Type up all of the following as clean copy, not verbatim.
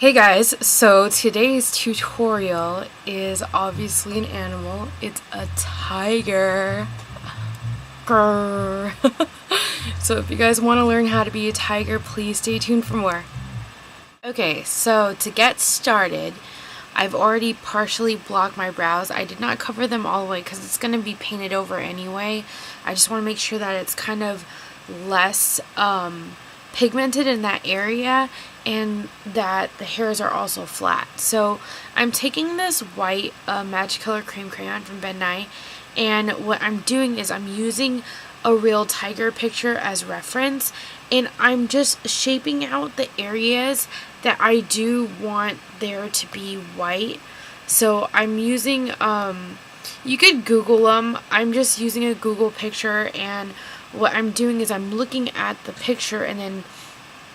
Hey guys, so today's tutorial is obviously an animal. It's a tiger. Grrr. So if you guys want to learn how to be a tiger, please stay tuned for more. Okay, so to get started, I've already partially blocked my brows. I did not cover them all the way because it's going to be painted over anyway. I just want to make sure that it's kind of less pigmented in that area and that the hairs are also flat. So I'm taking this white MagiColor Creme Crayon from Ben Nye, and what I'm doing is I'm using a real tiger picture as reference, and I'm just shaping out the areas that I do want there to be white. So I'm using, you could Google them. I'm just using a Google picture, and what I'm doing is I'm looking at the picture and then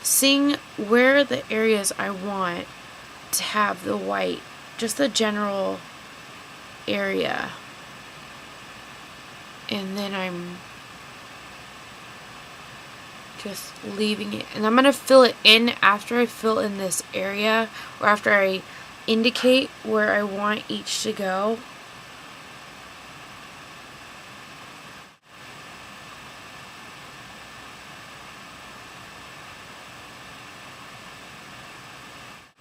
seeing where the areas I want to have the white, just the general area, and then I'm just leaving it, and I'm going to fill it in after I fill in this area, or after I indicate where I want each to go.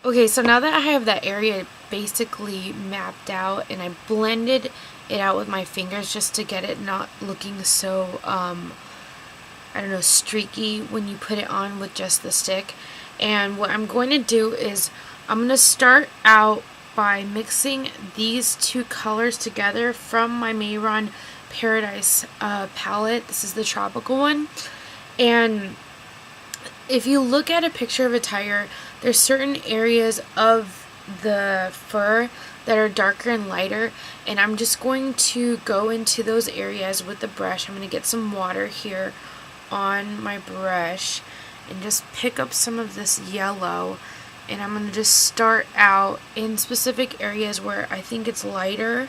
Okay, so now that I have that area basically mapped out, and I blended it out with my fingers just to get it not looking so, I don't know, streaky when you put it on with just the stick. And what I'm going to do is I'm going to start out by mixing these two colors together from my Mehron Paradise palette. This is the tropical one. And if you look at a picture of a tiger, there's certain areas of the fur that are darker and lighter, and I'm just going to go into those areas with the brush. I'm going to get some water here on my brush and just pick up some of this yellow, and I'm going to just start out in specific areas where I think it's lighter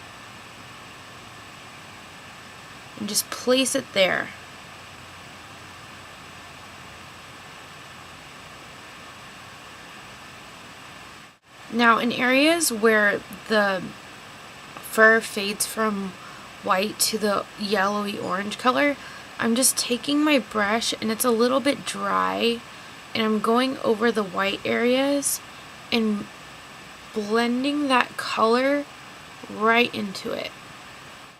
and just place it there. Now, in areas where the fur fades from white to the yellowy orange color, I'm just taking my brush, and it's a little bit dry, and I'm going over the white areas and blending that color right into it.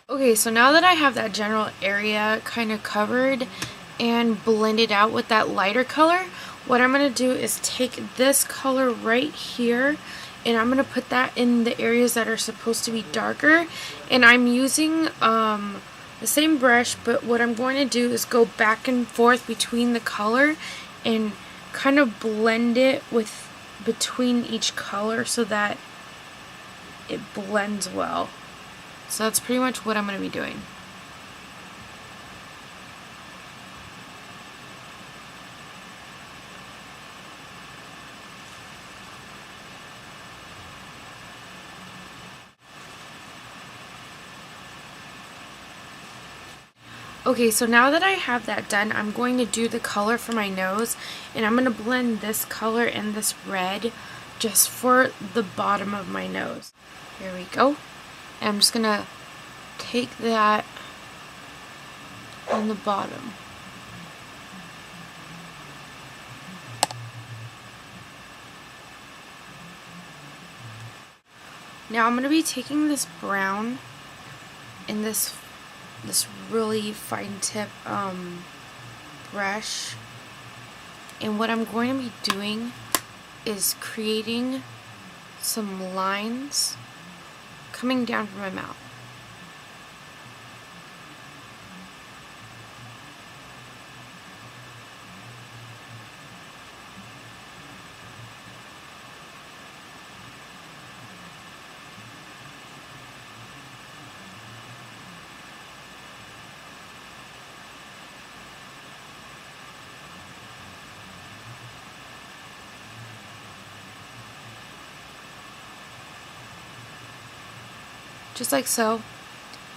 Okay, so now that I have that general area kind of covered and blended out with that lighter color, what I'm going to do is take this color right here, and I'm going to put that in the areas that are supposed to be darker. And I'm using the same brush, but what I'm going to do is go back and forth between the color and kind of blend it with between each color so that it blends well. So that's pretty much what I'm going to be doing. Okay, so now that I have that done, I'm going to do the color for my nose, and I'm going to blend this color and this red just for the bottom of my nose. Here we go. And I'm just going to take that on the bottom. Now I'm going to be taking this brown and this really fine tip brush, and what I'm going to be doing is creating some lines coming down from my mouth. Just like so.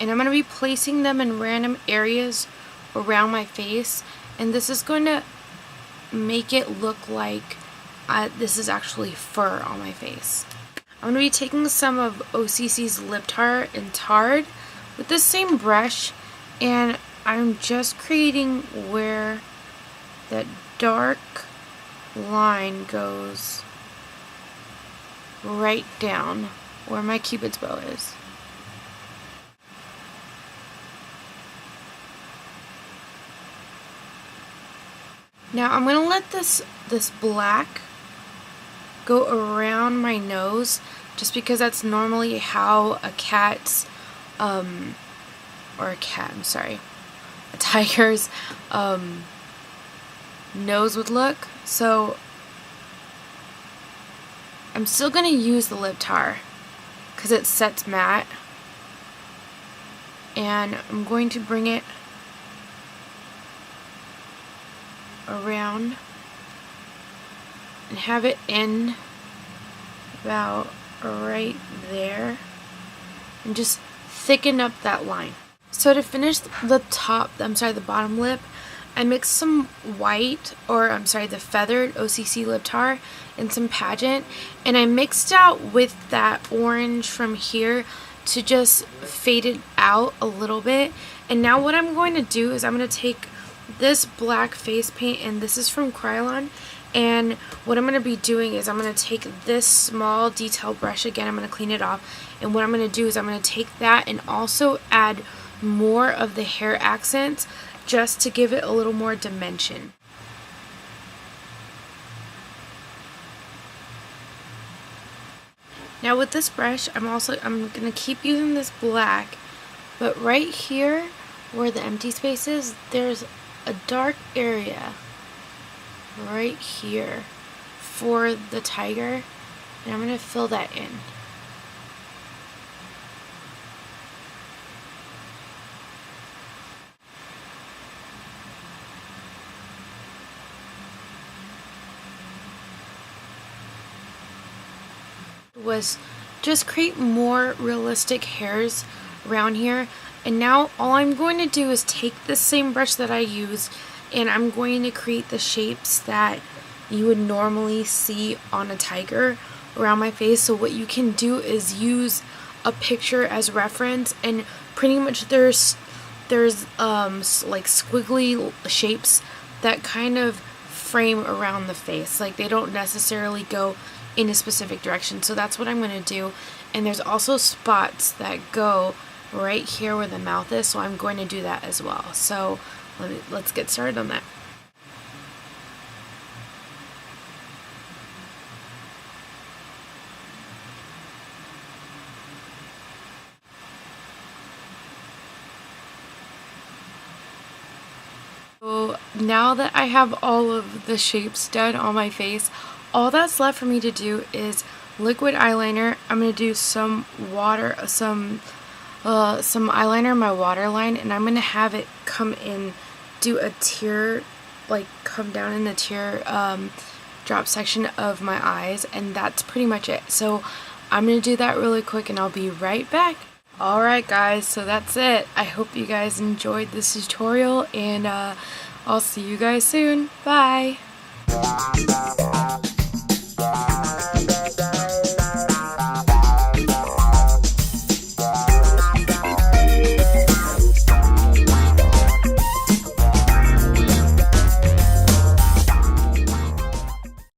And I'm going to be placing them in random areas around my face, and this is going to make it look like this is actually fur on my face. I'm going to be taking some of OCC's lip tar and Tard with this same brush, and I'm just creating where that dark line goes right down where my cupid's bow is. Now I'm going to let this black go around my nose, just because that's normally how a tiger's nose would look. So I'm still going to use the lip tar because it sets matte, and I'm going to bring it around and have it in about right there and just thicken up that line. So to finish the bottom lip, I mixed some white, the feathered OCC lip tar and some Pageant, and I mixed out with that orange from here to just fade it out a little bit. And now what I'm going to do is I'm going to take this black face paint, and this is from Kryolan, and what I'm going to be doing is I'm going to take this small detail brush again, I'm going to clean it off, and what I'm going to do is I'm going to take that and also add more of the hair accents just to give it a little more dimension. Now with this brush, I'm going to keep using this black, but right here where the empty space is, there's a dark area right here for the tiger, and I'm going to fill that in. Was just create more realistic hairs around here. And now all I'm going to do is take the same brush that I use, and I'm going to create the shapes that you would normally see on a tiger around my face. So what you can do is use a picture as reference, and pretty much there's like squiggly shapes that kind of frame around the face. Like they don't necessarily go in a specific direction. So that's what I'm going to do. And there's also spots that go right here where the mouth is, so I'm going to do that as well. So let's get started on that. So now that I have all of the shapes done on my face, all that's left for me to do is liquid eyeliner. I'm going to do some eyeliner in my waterline, and I'm going to have it come in, do a tear, like come down in the tear drop section of my eyes, and that's pretty much it. So I'm going to do that really quick, and I'll be right back. Alright guys, so that's it. I hope you guys enjoyed this tutorial, and I'll see you guys soon. Bye!